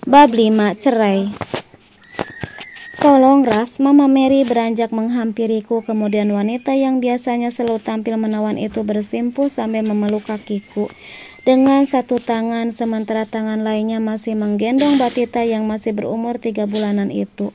Bab 5. Cerai. Tolong Ras, Mama Mary beranjak menghampiriku, kemudian wanita yang biasanya selalu tampil menawan itu bersimpuh sambil memeluk kakiku dengan satu tangan, sementara tangan lainnya masih menggendong Batita yang masih berumur 3 bulanan itu.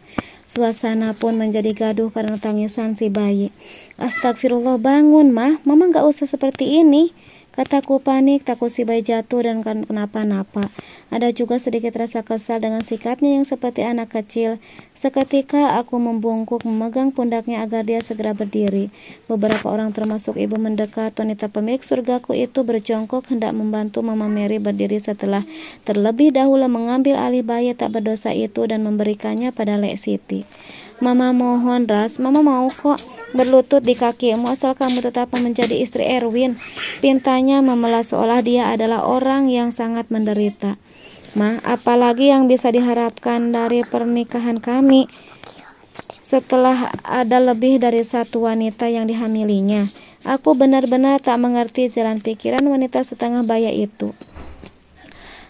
Suasana pun menjadi gaduh karena tangisan si bayi. Astagfirullah, bangun Mah, Mama gak usah seperti ini, kataku panik, takut si bayi jatuh dan kenapa-napa. Ada juga sedikit rasa kesal dengan sikapnya yang seperti anak kecil. Seketika aku membungkuk memegang pundaknya agar dia segera berdiri. Beberapa orang termasuk ibu mendekat. Wanita pemilik surgaku itu berjongkok hendak membantu Mama Mary berdiri setelah terlebih dahulu mengambil alih bayi tak berdosa itu dan memberikannya pada Lek Siti. Mama mohon Ras, Mama mau kok berlutut di kakimu asal kamu tetap menjadi istri Erwin, pintanya memelas seolah dia adalah orang yang sangat menderita. Ma, apalagi yang bisa diharapkan dari pernikahan kami setelah ada lebih dari satu wanita yang dihamilinya? Aku benar-benar tak mengerti jalan pikiran wanita setengah baya itu.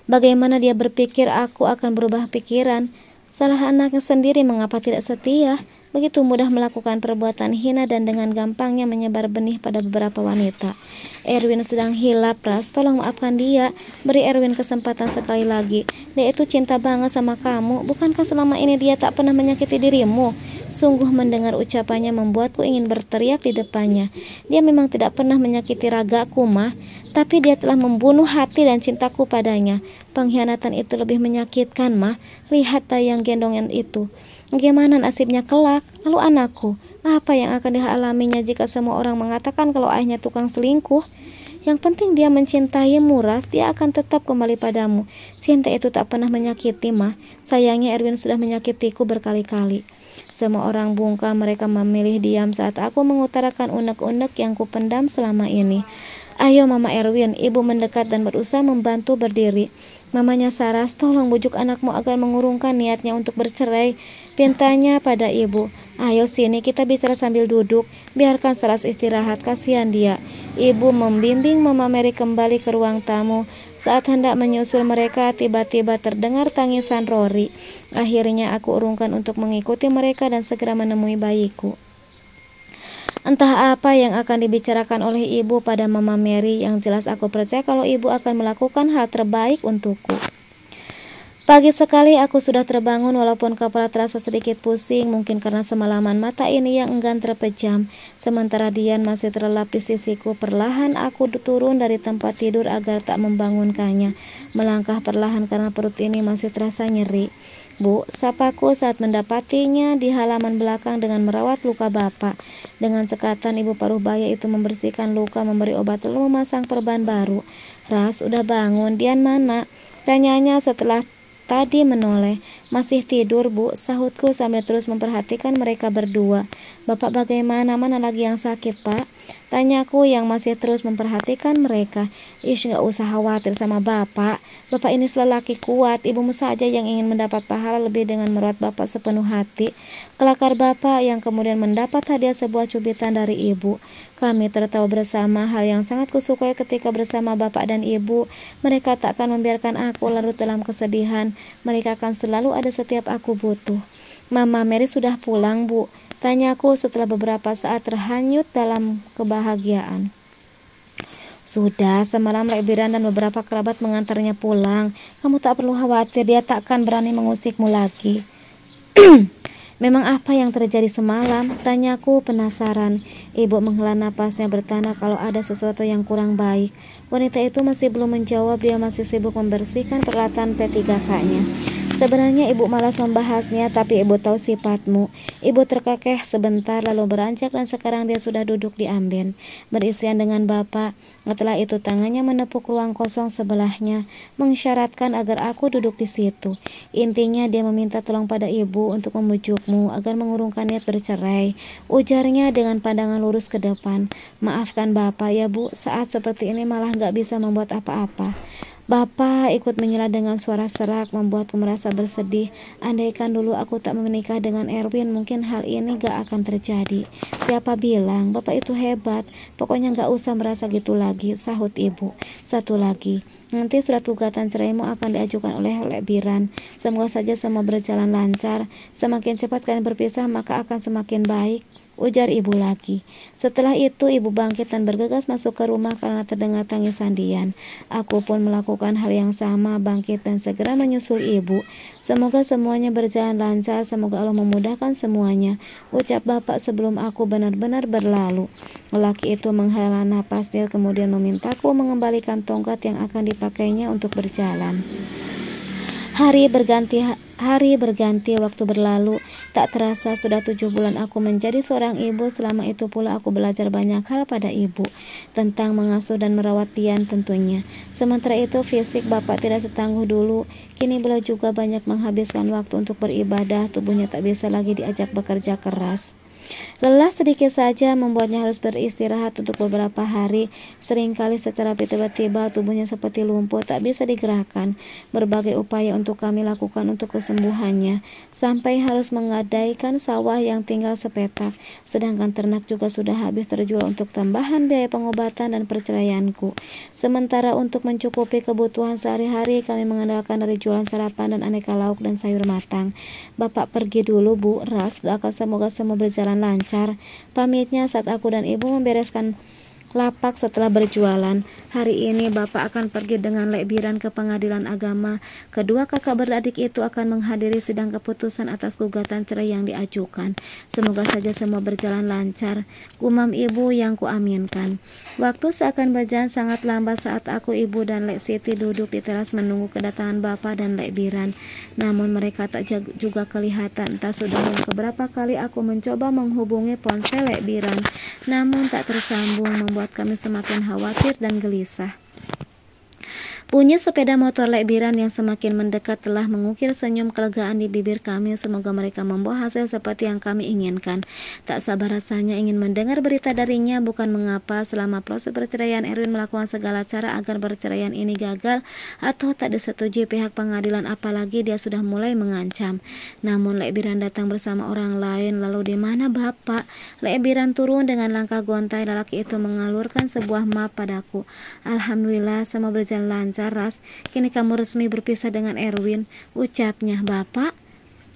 Bagaimana dia berpikir aku akan berubah pikiran? Salah anaknya sendiri, mengapa tidak setia? Begitu mudah melakukan perbuatan hina dan dengan gampangnya menyebar benih pada beberapa wanita. Erwin sedang hilap Ras, tolong maafkan dia. Beri Erwin kesempatan sekali lagi. Dia itu cinta banget sama kamu. Bukankah selama ini dia tak pernah menyakiti dirimu? Sungguh mendengar ucapannya membuatku ingin berteriak di depannya. Dia memang tidak pernah menyakiti ragaku Mah, tapi dia telah membunuh hati dan cintaku padanya. Pengkhianatan itu lebih menyakitkan Mah. Lihat bayang gendongan itu. Bagaimana nasibnya kelak? Lalu anakku, apa yang akan dialaminya jika semua orang mengatakan kalau ayahnya tukang selingkuh? Yang penting dia mencintaimu Ras, dia akan tetap kembali padamu. Cinta itu tak pernah menyakiti Mah. Sayangnya Erwin sudah menyakitiku berkali-kali. Semua orang bungkam, mereka memilih diam saat aku mengutarakan unek-unek yang kupendam selama ini. Ayo Mama Erwin, ibu mendekat dan berusaha membantu berdiri. Mamanya Saras, tolong bujuk anakmu agar mengurungkan niatnya untuk bercerai, pintanya pada ibu. Ayo sini, kita bicara sambil duduk. Biarkan Saras istirahat, kasihan dia. Ibu membimbing Mama Mary kembali ke ruang tamu. Saat hendak menyusul mereka, tiba-tiba terdengar tangisan Rory. Akhirnya aku urungkan untuk mengikuti mereka dan segera menemui bayiku. Entah apa yang akan dibicarakan oleh ibu pada Mama Mary, yang jelas aku percaya kalau ibu akan melakukan hal terbaik untukku. Pagi sekali aku sudah terbangun walaupun kepala terasa sedikit pusing, mungkin karena semalaman mata ini yang enggan terpejam. Sementara Dian masih terlelap di sisiku, perlahan aku turun dari tempat tidur agar tak membangunkannya. Melangkah perlahan karena perut ini masih terasa nyeri. Bu, sapaku saat mendapatinya di halaman belakang dengan merawat luka bapak. Dengan cekatan ibu paruh baya itu membersihkan luka, memberi obat lalu memasang perban baru. Ras, udah bangun, Dian mana? Tanyanya setelah tadi menoleh. Masih tidur Bu, sahutku sambil terus memperhatikan mereka berdua. Bapak bagaimana? Mana lagi yang sakit Pak? Tanyaku yang masih terus memperhatikan mereka. Ish, gak usah khawatir sama bapak. Bapak ini lelaki kuat. Ibumu saja yang ingin mendapat pahala lebih dengan merawat bapak sepenuh hati. Kelakar bapak yang kemudian mendapat hadiah sebuah cubitan dari ibu. Kami tertawa bersama, hal yang sangat kusukai ketika bersama bapak dan ibu. Mereka tak akan membiarkan aku larut dalam kesedihan. Mereka akan selalu ada setiap aku butuh. Mama Mary sudah pulang Bu? Tanyaku setelah beberapa saat terhanyut dalam kebahagiaan. Sudah, semalam Lek Biran dan beberapa kerabat mengantarnya pulang. Kamu tak perlu khawatir, dia tak akan berani mengusikmu lagi. Memang apa yang terjadi semalam? Tanyaku penasaran. Ibu menghela napasnya bertanda kalau ada sesuatu yang kurang baik. Wanita itu masih belum menjawab, dia masih sibuk membersihkan peralatan P3K-nya. Sebenarnya ibu malas membahasnya, tapi ibu tahu sifatmu. Ibu terkekeh sebentar lalu beranjak dan sekarang dia sudah duduk di amben, berisian dengan bapak. Setelah itu tangannya menepuk ruang kosong sebelahnya, mengisyaratkan agar aku duduk di situ. Intinya dia meminta tolong pada ibu untuk membujukmu agar mengurungkan niat bercerai. Ujarnya dengan pandangan lurus ke depan. Maafkan bapak ya Bu, saat seperti ini malah gak bisa membuat apa-apa. Bapak ikut menyela dengan suara serak, membuatku merasa bersedih. Andaikan dulu aku tak menikah dengan Erwin, mungkin hal ini gak akan terjadi. Siapa bilang? Bapak itu hebat. Pokoknya gak usah merasa gitu lagi, sahut ibu. Satu lagi, nanti surat gugatan ceraimu akan diajukan oleh Lek Biran. Semoga saja semua berjalan lancar. Semakin cepat kalian berpisah, maka akan semakin baik, ujar ibu lagi. Setelah itu ibu bangkit dan bergegas masuk ke rumah karena terdengar tangisan Dian. Aku pun melakukan hal yang sama, bangkit dan segera menyusul ibu. Semoga semuanya berjalan lancar, semoga Allah memudahkan semuanya, ucap bapak sebelum aku benar-benar berlalu. Lelaki itu menghela napasnya kemudian memintaku mengembalikan tongkat yang akan dipakainya untuk berjalan. Hari berganti, waktu berlalu. Tak terasa sudah 7 bulan aku menjadi seorang ibu. Selama itu pula aku belajar banyak hal pada ibu, tentang mengasuh dan merawat Dian tentunya. Sementara itu fisik bapak tidak setangguh dulu. Kini beliau juga banyak menghabiskan waktu untuk beribadah. Tubuhnya tak bisa lagi diajak bekerja keras. Lelah sedikit saja membuatnya harus beristirahat untuk beberapa hari. Seringkali secara tiba-tiba tubuhnya seperti lumpuh, tak bisa digerakkan. Berbagai upaya untuk kami lakukan untuk kesembuhannya, sampai harus menggadaikan sawah yang tinggal sepetak. Sedangkan ternak juga sudah habis terjual untuk tambahan biaya pengobatan dan perceraianku. Sementara untuk mencukupi kebutuhan sehari-hari, kami mengandalkan dari jualan sarapan dan aneka lauk dan sayur matang. Bapak pergi dulu, Bu. Ras, doakan semoga semua berjalan lancar, pamitnya saat aku dan ibu membereskan lapak setelah berjualan. Hari ini bapak akan pergi dengan Lek Biran ke pengadilan agama. Kedua kakak beradik itu akan menghadiri sidang keputusan atas gugatan cerai yang diajukan. Semoga saja semua berjalan lancar, gumam ibu yang kuaminkan. Waktu seakan berjalan sangat lambat saat aku, ibu dan Lek Siti duduk di teras menunggu kedatangan bapak dan Lek Biran. Namun mereka tak juga kelihatan. Entah sudah yang keberapa kali aku mencoba menghubungi ponsel Lek Biran, namun tak tersambung, membuat kami semakin khawatir dan gelisah. Bunyi sepeda motor Lek Biran yang semakin mendekat telah mengukir senyum kelegaan di bibir kami. Semoga mereka membawa hasil seperti yang kami inginkan. Tak sabar rasanya ingin mendengar berita darinya. Bukan mengapa selama proses perceraian Erwin melakukan segala cara agar perceraian ini gagal atau tak disetujui pihak pengadilan, apalagi dia sudah mulai mengancam. Namun Lek Biran datang bersama orang lain. Lalu di mana bapak? Lek Biran turun dengan langkah gontai. Lelaki itu mengalurkan sebuah map padaku. Alhamdulillah, semua berjalan lancar, Ras. Kini kamu resmi berpisah dengan Erwin, ucapnya. Bapak,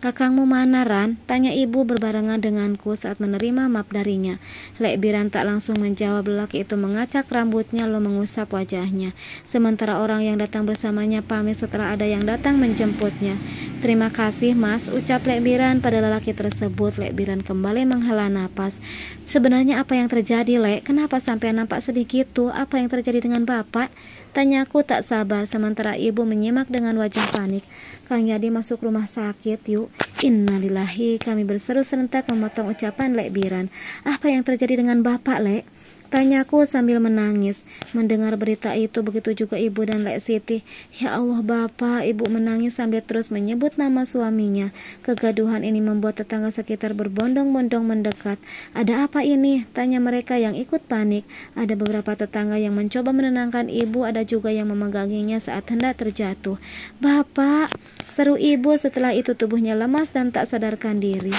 kakangmu mana, Ran? Tanya ibu berbarengan denganku saat menerima map darinya. Lek Biran tak langsung menjawab. Lelaki itu mengacak rambutnya lalu mengusap wajahnya. Sementara orang yang datang bersamanya pamit setelah ada yang datang menjemputnya. Terima kasih, Mas, ucap Lek Biran pada lelaki tersebut. Lek Biran kembali menghela napas. Sebenarnya apa yang terjadi, Lek? Kenapa sampai nampak sedih gitu? Apa yang terjadi dengan bapak? Tanyaku tak sabar, sementara ibu menyimak dengan wajah panik. Kang Yadi masuk rumah sakit, yuk. Innalillahi, kami berseru serentak memotong ucapan Lek Biran. Apa yang terjadi dengan bapak, Lek? Tanyaku sambil menangis. Mendengar berita itu, begitu juga ibu dan Lek Siti. Ya Allah bapak, ibu menangis sambil terus menyebut nama suaminya. Kegaduhan ini membuat tetangga sekitar berbondong-bondong mendekat. Ada apa ini? Tanya mereka yang ikut panik. Ada beberapa tetangga yang mencoba menenangkan ibu, ada juga yang memeganginya saat hendak terjatuh. Bapak, seru ibu. Setelah itu tubuhnya lemas dan tak sadarkan diri.